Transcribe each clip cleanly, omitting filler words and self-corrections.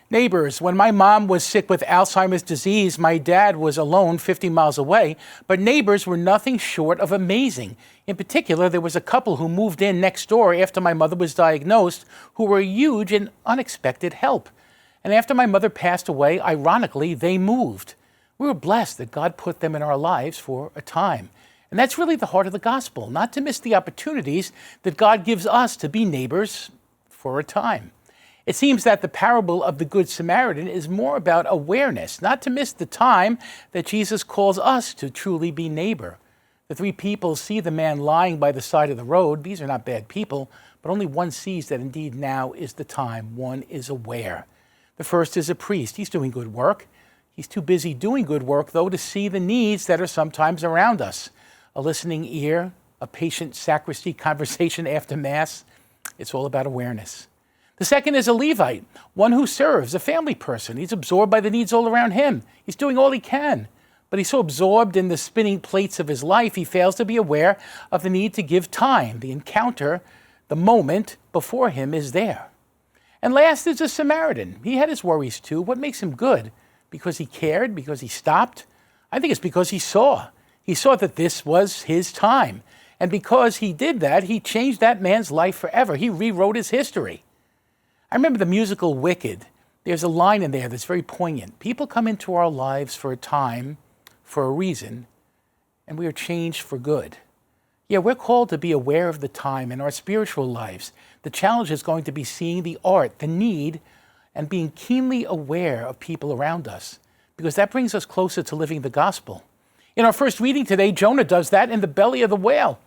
Neighbors, when my mom was sick with Alzheimer's disease, my dad was alone 50 miles away, but neighbors were nothing short of amazing. In particular, there was a couple who moved in next door after my mother was diagnosed who were a huge and unexpected help. And after my mother passed away, ironically, they moved. We were blessed that God put them in our lives for a time. And that's really the heart of the gospel, not to miss the opportunities that God gives us to be neighbors for a time. It seems that the parable of the Good Samaritan is more about awareness, not to miss the time that Jesus calls us to truly be neighbor. The three people see the man lying by the side of the road. These are not bad people, but only one sees that indeed now is the time. One is aware. The first is a priest. He's doing good work. He's too busy doing good work, though, to see the needs that are sometimes around us. A listening ear, a patient sacristy conversation after Mass. It's all about awareness. The second is a Levite, one who serves, a family person. He's absorbed by the needs all around him. He's doing all he can, but he's so absorbed in the spinning plates of his life, he fails to be aware of the need to give time. The encounter, the moment before him is there. And last is a Samaritan. He had his worries too. What makes him good? Because he cared? Because he stopped? I think it's because he saw. He saw that this was his time. And because he did that, he changed that man's life forever. He rewrote his history. I remember the musical Wicked. There's a line in there that's very poignant. People come into our lives for a time, for a reason, and we are changed for good. Yeah, we're called to be aware of the time in our spiritual lives. The challenge is going to be seeing the art, the need, and being keenly aware of people around us, because that brings us closer to living the gospel. In our first reading today, Jonah does that in the belly of the whale.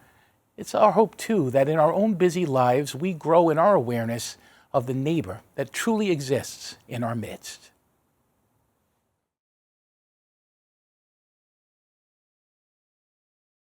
It's our hope, too, that in our own busy lives, we grow in our awareness of the neighbor that truly exists in our midst.